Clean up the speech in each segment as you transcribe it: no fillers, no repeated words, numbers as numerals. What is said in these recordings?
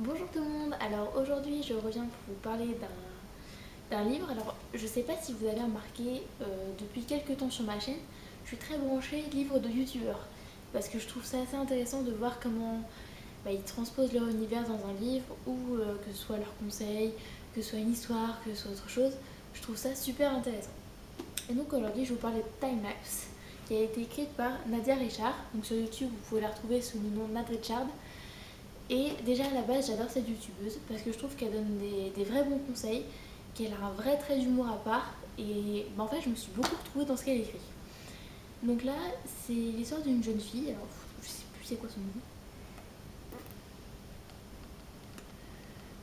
Bonjour tout le monde, alors aujourd'hui je reviens pour vous parler d'un livre. Alors je sais pas si vous avez remarqué depuis quelques temps sur ma chaîne, je suis très branchée livres de youtubeurs parce que je trouve ça assez intéressant de voir comment ils transposent leur univers dans un livre ou que ce soit leurs conseils, que ce soit une histoire, que ce soit autre chose. Je trouve ça super intéressant. Et donc aujourd'hui je vais vous parler de Timelapse qui a été écrite par Nadia Richard. Donc sur YouTube vous pouvez la retrouver sous le nom Nat Richard. Et déjà à la base, j'adore cette youtubeuse parce que je trouve qu'elle donne des vrais bons conseils, qu'elle a un vrai trait d'humour à part. Et en fait, je me suis beaucoup retrouvée dans ce qu'elle écrit. Donc là, c'est l'histoire d'une jeune fille. Alors, je sais plus c'est quoi son nom.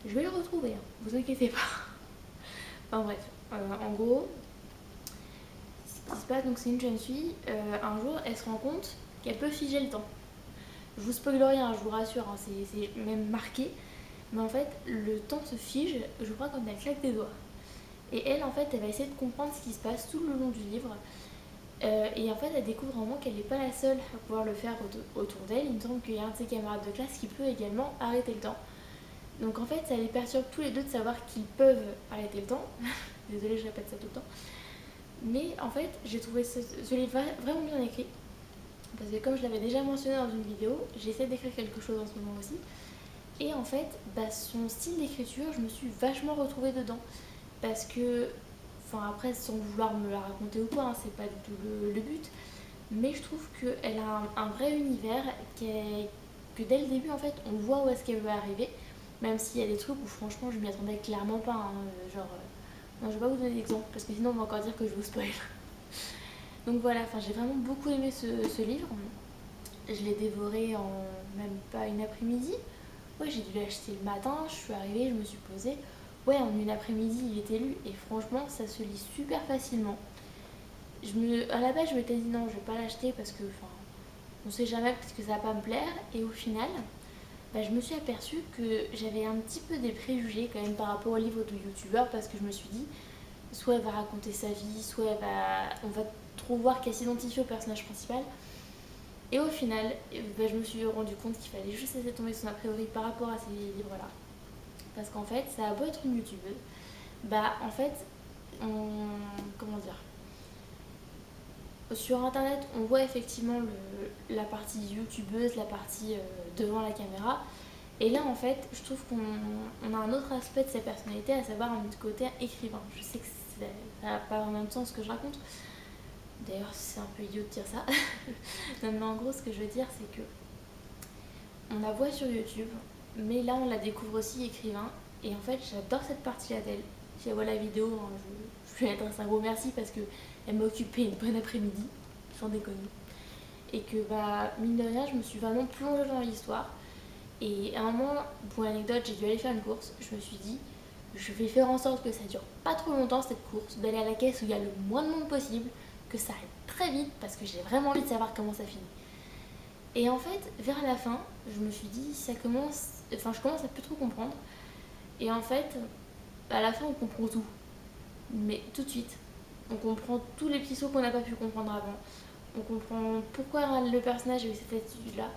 Je vais le retrouver, hein, vous inquiétez pas. Enfin bref, en gros, ce qui se passe, donc c'est une jeune fille. Un jour, elle se rend compte qu'elle peut figer le temps. Je vous spoil rien, je vous rassure, hein, c'est même marqué. Mais en fait, le temps se fige, je crois, quand elle claque des doigts. Et elle, en fait, elle va essayer de comprendre ce qui se passe tout le long du livre. Et en fait, elle découvre vraiment qu'elle n'est pas la seule à pouvoir le faire autour d'elle. Il me semble qu'il y a un de ses camarades de classe qui peut également arrêter le temps. Donc en fait, ça les perturbe tous les deux de savoir qu'ils peuvent arrêter le temps. Désolée, je répète ça tout le temps. Mais en fait, j'ai trouvé ce livre vraiment bien écrit. Parce que comme je l'avais déjà mentionné dans une vidéo, j'essaie d'écrire quelque chose en ce moment aussi. Et en fait, son style d'écriture, je me suis vachement retrouvée dedans. Parce que, enfin après, sans vouloir me la raconter ou quoi, hein, c'est pas du tout le but. Mais je trouve qu'elle a un vrai univers que dès le début, en fait, on voit où est-ce qu'elle veut arriver. Même s'il y a des trucs où franchement, je m'y attendais clairement pas. Hein, non, je vais pas vous donner d'exemple parce que sinon on va encore dire que je vous spoil. Donc voilà, enfin, j'ai vraiment beaucoup aimé ce livre. Je l'ai dévoré en même pas une après-midi. Ouais, j'ai dû l'acheter le matin, je suis arrivée, je me suis posée. Ouais, en une après-midi, il était lu et franchement, ça se lit super facilement. À la base, je m'étais dit non, je vais pas l'acheter parce que, enfin, on sait jamais parce que ça va pas me plaire. Et au final, je me suis aperçue que j'avais un petit peu des préjugés quand même par rapport au livre de youtubeur parce que je me suis dit, soit elle va raconter sa vie, soit on va trop voir qu'elle s'identifie au personnage principal. Et au final, je me suis rendu compte qu'il fallait juste laisser tomber son a priori par rapport à ces livres-là. Parce qu'en fait, ça a beau être une youtubeuse, en fait, comment dire, sur internet, on voit effectivement la partie youtubeuse, la partie devant la caméra. Et là, en fait, je trouve qu'on a un autre aspect de sa personnalité, à savoir un côté écrivain. Je sais que ça n'a pas vraiment de sens ce que je raconte. D'ailleurs, c'est un peu idiot de dire ça. Non, mais en gros, ce que je veux dire, c'est que on la voit sur YouTube, mais là, on la découvre aussi écrivain. Et en fait, j'adore cette partie-là d'elle. Si elle voit la vidéo, hein, je lui adresse un gros merci parce qu'elle m'a occupé une bonne après-midi, sans déconner. Et que, mine de rien, je me suis vraiment plongée dans l'histoire. Et à un moment, pour l'anecdote, j'ai dû aller faire une course. Je me suis dit, je vais faire en sorte que ça dure pas trop longtemps cette course, d'aller à la caisse où il y a le moins de monde possible, que ça aille très vite parce que j'ai vraiment envie de savoir comment ça finit. Et en fait, vers la fin, je me suis dit, je commence à plus trop comprendre. Et en fait, à la fin, on comprend tout. Mais tout de suite, on comprend tous les petits sauts qu'on n'a pas pu comprendre avant. On comprend pourquoi le personnage a eu cette attitude-là.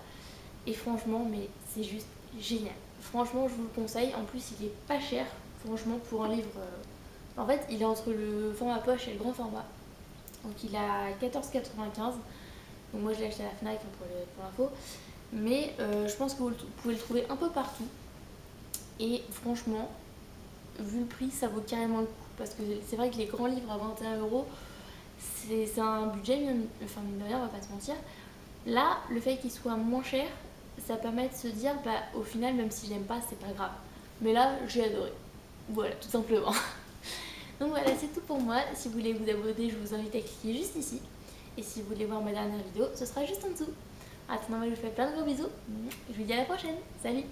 Et franchement, mais c'est juste génial. Franchement, je vous le conseille. En plus, il est pas cher, franchement, pour un livre. En fait, il est entre le format poche et le grand format. Donc, il a 14,95. Donc, moi, je l'ai acheté à la Fnac pour l'info. Mais je pense que vous pouvez le trouver un peu partout. Et franchement, vu le prix, ça vaut carrément le coup. Parce que c'est vrai que les grands livres à 21 euros, c'est un budget, enfin mine de rien, on va pas se mentir. Là, le fait qu'il soit moins cher, ça permet de se dire, au final, même si j'aime pas, c'est pas grave. Mais là, j'ai adoré. Voilà, tout simplement. Donc voilà, c'est tout pour moi. Si vous voulez vous abonner, je vous invite à cliquer juste ici. Et si vous voulez voir ma dernière vidéo, ce sera juste en dessous. Attends, moi je vous fais plein de gros bisous. Je vous dis à la prochaine. Salut!